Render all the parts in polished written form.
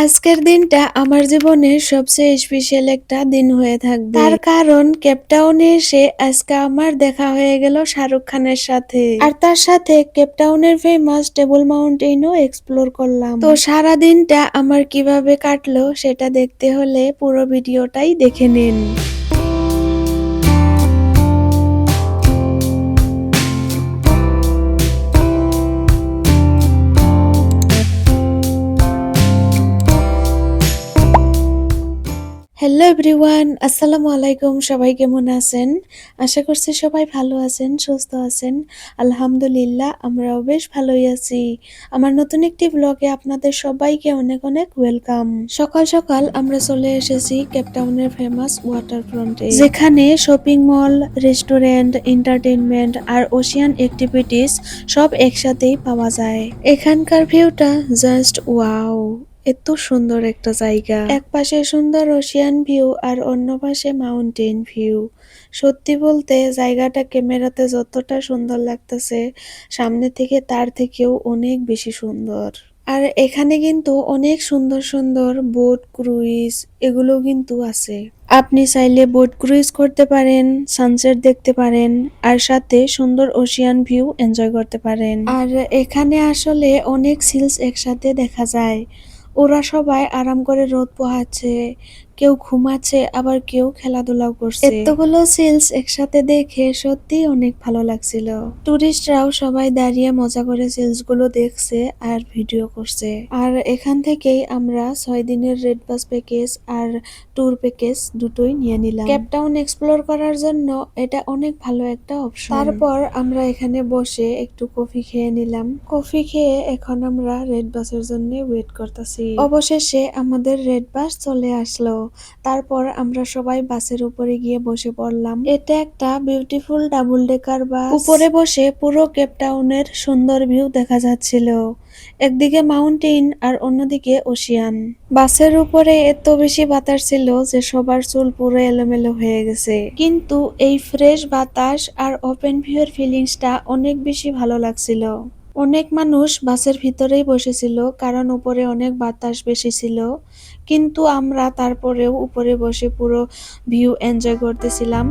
আজকের দিনটা আমার জীবনের সবচেয়ে স্পেশাল একটা দিন হয়ে থাকবে। তার কারণ কেপটাউনে এসে আজকে আমার দেখা হয়ে গেল শাহরুখ খানের সাথে। আর তার সাথে কেপটাউনের ফেমাস টেবল মাউন্টেনও এক্সপ্লোর করলাম। তো সারা দিনটা আমার কিভাবে কাটলো সেটা দেখতে হলে পুরো ভিডিওটাই দেখে নিন। হ্যালো এভরিওয়ান, আসসালামু আলাইকুম। সবাই কেমন আছেন? আশা করছি সবাই ভালো আছেন, সুস্থ আছেন। আলহামদুলিল্লাহ, আমরাও বেশ ভালোই আছি। আমার নতুন একটি ব্লগে আপনাদের সবাইকে অনেক অনেক ওয়েলকাম। সকাল সকাল আমরা চলে এসেছি কেপটাউনের ফেমাস ওয়াটার ফ্রন্টে, যেখানে শপিং মল, রেস্টুরেন্ট, এন্টারটেইনমেন্ট আর ওশিয়ান অ্যাক্টিভিটিস সব একসাথেই পাওয়া যায়। এখানকার ভিউটা জাস্ট ওয়াও, এত সুন্দর একটা জায়গা। এক পাশে সুন্দর ওশিয়ান ভিউ আর অন্য পাশে মাউন্টেন ভিউ। সত্যি বলতে জায়গাটা ক্যামেরাতে যতটা সুন্দর লাগতেছে, সামনে থেকে তার থেকেও অনেক বেশি সুন্দর। আর এখানে কিন্তু অনেক সুন্দর সুন্দর বোট ক্রুইজ এগুলো কিন্তু আছে। আপনি চাইলে বোট ক্রুইজ করতে পারেন, সানসেট দেখতে পারেন, আর সাথে সুন্দর ওশিয়ান ভিউ এনজয় করতে পারেন। আর এখানে আসলে অনেক সিলস একসাথে দেখা যায়। ওরা সবাই আরাম করে রোদ পোহাচ্ছে, কেউ ঘুমাচ্ছে, আবার কেউ খেলাধুলাও করছে। এতগুলো সিলস একসাথে দেখে সত্যি অনেক ভালো লাগছিল। টুরিস্টরাও সবাই দাঁড়িয়ে মজা করে সিলস গুলো দেখছে আর ভিডিও করছে। আর এখান থেকেই আমরা 6 দিনের রেড বাস প্যাকেজ আর ট্যুর প্যাকেজ দুটোই নিয়ে নিলাম। কেপটাউন এক্সপ্লোর করার জন্য এটা অনেক ভালো একটা অপশন। তারপর আমরা এখানে বসে একটু কফি খেয়ে নিলাম। কফি খেয়ে এখন আমরা রেড বাসের জন্য ওয়েট করতেছি। অবশেষে আমাদের রেড বাস চলে আসলো। তারপর আমরা সবাই বাসের উপরে গিয়ে বসে পড়লাম। এটা একটা বিউটিফুল ডাবল ডেকার বাস। উপরে বসে পুরো কেপটাউনের সুন্দর ভিউ দেখা যাচ্ছিল। একদিকে মাউন্টেন আর অন্যদিকে ওশিয়ান। বাসের উপরে এত বেশি বাতাস ছিল যে সবার চুল পুরো এলোমেলো হয়ে গেছে। কিন্তু এই ফ্রেশ বাতাস আর ওপেন ভিউয়ের ফিলিংসটা অনেক বেশি ভালো লাগছিল। অনেক মানুষ বাসের ভিতরেই বসেছিল কারণ উপরে অনেক বাতাস বেশি ছিল, কিন্তু আমরা তারপরেও উপরে বসে পুরো ভিউ এনজয় করতেছিলাম।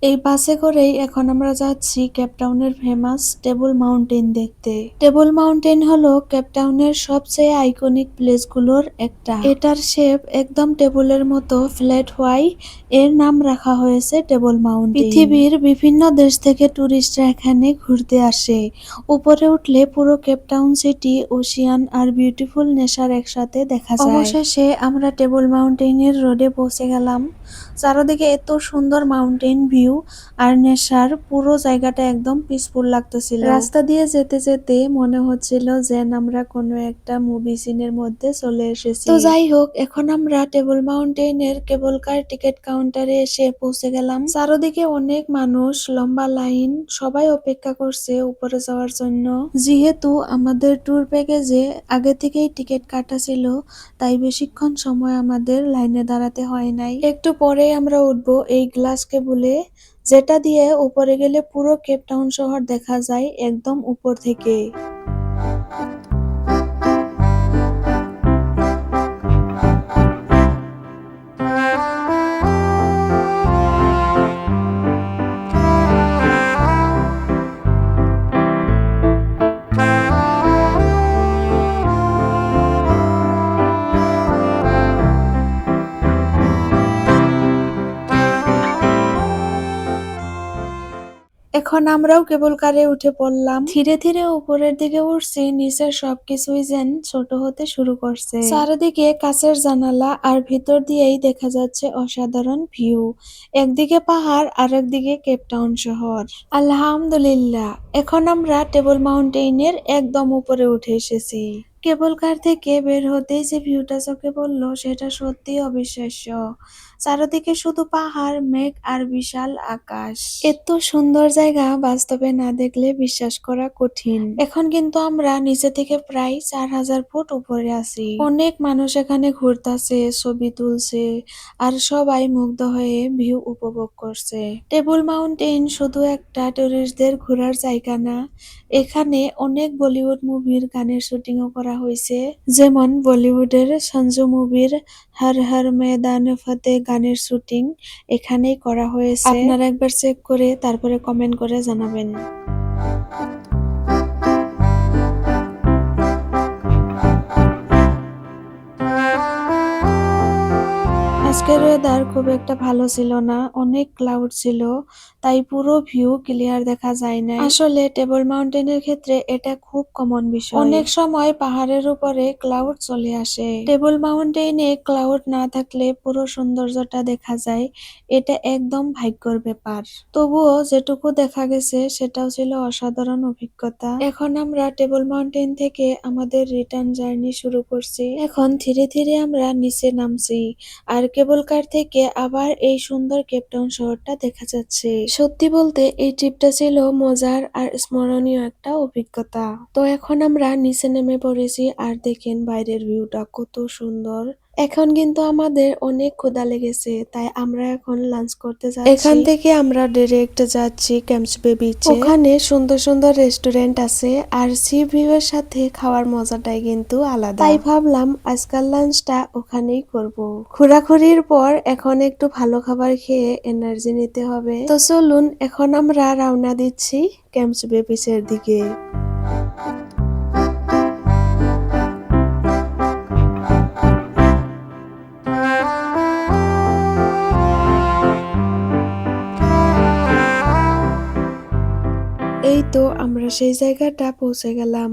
এই বাসে করেই এখন আমরা যাচ্ছি কেপটাউনের ফেমাস টেবল মাউন্টেন দেখতে। টেবল মাউন্টেন হলো কেপটাউনের সবচেয়ে আইকনিক প্লেসগুলোর একটা। এটার শেপ একদম টেবলের মতো ফ্ল্যাট হওয়ায় এর নাম রাখা হয়েছে টেবল মাউন্টেন। পৃথিবীর বিভিন্ন দেশ থেকে টুরিস্টরা এখানে ঘুরতে আসে। উপরে উঠলে পুরো কেপটাউন সিটি, ওশিয়ান আর বিউটিফুল নেচার একসাথে দেখা যায়। অবশেষে আমরা টেবল মাউন্টেনের রোডে পৌঁছে গেলাম। চারদিকে এত সুন্দর মাউন্টেন ভিউ আর নেশার, পুরো জায়গাটা একদম পিসফুল লাগতেছিল। রাস্তা দিয়ে যেতে যেতে মনে হচ্ছিল যেন আমরা কোনো একটা মুভি সিনের মধ্যে চলে এসেছি। তো যাই হোক, এখন আমরা টেবল মাউন্টেনের কেবল কার টিকিট কাউন্টারে এসে পৌঁছে গেলাম। চারদিকে অনেক মানুষ, লম্বা লাইন, সবাই অপেক্ষা করছে উপরে যাওয়ার জন্য। যেহেতু আমাদের ট্যুর প্যাকেজে আগে থেকেই টিকিট কাটা ছিল, তাই বেশিক্ষণ সময় আমাদের লাইনে দাঁড়াতে হয় নাই। একটু পরে আমরা উঠবো এই গ্লাস কেবলে, যেটা দিয়ে উপরে গেলে পুরো কেপটাউন শহর দেখা যায় একদম উপর থেকে। এখন আমরাও কেবল কারে উঠে পড়লাম। ধীরে ধীরে উপরের দিকে উঠছি, নিচের সবকিছুই যেন ছোট হতে শুরু করছে। চারিদিকে কাঁচের জানালা আর ভিতর দিয়েই দেখা যাচ্ছে অসাধারণ ভিউ। একদিকে পাহাড় আর একদিকে কেপটাউন শহর। আলহামদুলিল্লাহ, এখন আমরা টেবল মাউন্টেনের একদম উপরে উঠে এসেছি। কেবল কার থেকে বের হতেই যে ভিউটা চোখে পড়লো সেটা সত্যিই অবিশ্বাস্য। চারদিকে শুধু পাহাড়, মেঘ আর বিশাল আকাশ। এত সুন্দর জায়গা বাস্তবে না দেখলে বিশ্বাস করা কঠিন। এখন কিন্তু আমরা নিচে থেকে প্রায় 4000 ফুট উপরে আছি। অনেক মানুষ এখানে ঘুরতাছে, ছবি তুলছে আর সবাই মুগ্ধ হয়ে ভিউ উপভোগ করছে। টেবল মাউন্টেন শুধু একটা টুরিস্টদের ঘোরার জায়গা না, এখানে অনেক বলিউড মুভির গানের শুটিংও করা হয়েছে। যেমন বলিউডের সঞ্জু মুভির হর হর ময়দানে ফতেহ গানের শুটিং এখানেই করা হয়েছে। আপনারা একবার চেক করে তারপরে কমেন্ট করে জানাবেন। আজকের ওয়েদার খুব একটা ভালো ছিল না, অনেক ক্লাউড ছিল, তাই পুরো ভিউ ক্লিয়ার দেখা যায় না। আসলে টেবল মাউন্টেনের ক্ষেত্রে এটা খুব কমন বিষয়। অনেক সময় পাহাড়ের উপরে ক্লাউড চলে আসে। টেবল মাউন্টেনে ক্লাউড না থাকলে পুরো সৌন্দর্যটা দেখা যায়, এটা একদম ভাগ্যর ব্যাপার। তবুও যেটুকু দেখা গেছে সেটাও ছিল অসাধারণ অভিজ্ঞতা। এখন আমরা টেবল মাউন্টেন থেকে আমাদের রিটার্ন জার্নি শুরু করছি। এখন ধীরে ধীরে আমরা নিচে নামছি আর কেবল কার থেকে আবার এই সুন্দর কেপটাউন শহরটা দেখা যাচ্ছে। সত্যি বলতে এই ট্রিপটা ছিল মজার আর স্মরণীয় একটা অভিজ্ঞতা। তো এখন আমরা নিচে নেমে পড়েছি আর দেখেন বাইরের ভিউটা কত সুন্দর। এখন কিন্তু আমাদের অনেক ক্ষুধা লেগেছে, তাই আমরা এখন লাঞ্চ করতে যাচ্ছি। এখান থেকে আমরা ডাইরেক্ট যাচ্ছি ক্যাম্পস বে বিচে। ওখানে সুন্দর সুন্দর রেস্টুরেন্ট আছে আর সি ভিউ এর সাথে খাওয়ার মজাটাই কিন্তু আলাদা। তাই ভাবলাম আজকাল লাঞ্চটা ওখানেই করব। ঘোরাঘুরির পর এখন একটু ভালো খাবার খেয়ে এনার্জি নিতে হবে। তো চলুন এখন আমরা রওনা দিচ্ছি ক্যাম্পস বে বিচের দিকে। এই তো আমরা সেই জায়গাটা পৌঁছে গেলাম।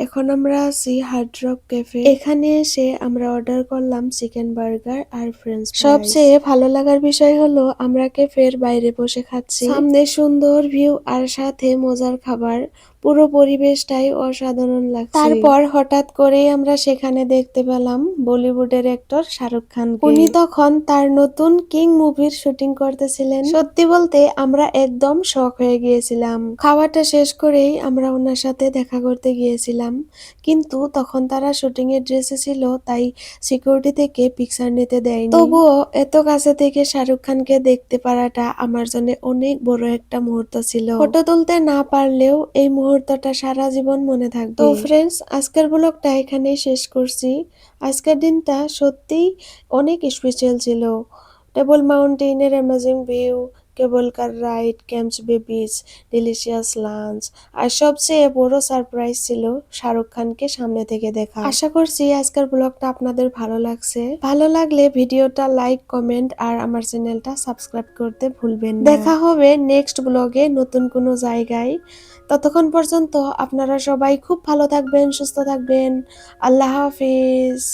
এখন আমরা আছি হার্ড রক ক্যাফে। এখানে এসে আমরা অর্ডার করলাম চিকেন বার্গার আর ফ্রেঞ্চ ফ্রাইস। সবচেয়ে ভালো লাগার বিষয় হলো আমরা ক্যাফের বাইরে বসে খাচ্ছি, সামনে সুন্দর ভিউ আর সাথে মজার খাবার। পুরো পরিবেশটাই অসাধারণ লাগছে। তারপর হঠাৎ করেই আমরা সেখানে দেখতে পেলাম বলিউডের অ্যাক্টর শাহরুখ খানকে। উনি তখন তার নতুন কিং মুভির শুটিং করতেছিলেন। সত্যি বলতে আমরা একদম শক হয়ে গিয়েছিলাম। খাওয়াটা শেষ করেই আমরা ওনার সাথে দেখা করতে গিয়েছিলাম, কিন্তু তখন তারা শুটিং এর ড্রেসে ছিল, তাই সিকিউরিটি থেকে পিকচার নিতে দেয়নি। তবুও এত কাছে থেকে শাহরুখ খানকে দেখতে পারাটা আমার জন্য অনেক বড় একটা মুহূর্ত ছিল। ফটো তুলতে না পারলেও এই মুহূর্তটা সারা জীবন মনে থাকবে। তো ফ্রেন্ডস, আজকের ব্লগটা এখানেই শেষ করছি। আজকের দিনটা সত্যিই অনেক স্পেশাল ছিল। টেবল মাউন্টেনের অ্যামেজিং ভিউ, কেবল কার রাইড, ক্যাম্পস বে বিচ, ডিলিশিয়াস লাঞ্চ আর সবচেয়ে বড় সারপ্রাইজ ছিল শাহরুখ খানকে সামনে থেকে দেখা। আশা করছি আজকের ব্লগটা আপনাদের ভালো লাগছে। ভালো লাগলে ভিডিওটা লাইক, কমেন্ট আর আমার চ্যানেলটা সাবস্ক্রাইব করতে ভুলবেন না। দেখা হবে নেক্সট ব্লগে নতুন কোনো জায়গায়। ততক্ষণ পর্যন্ত আপনারা সবাই খুব ভালো থাকবেন, সুস্থ থাকবেন। আল্লাহ হাফিজ।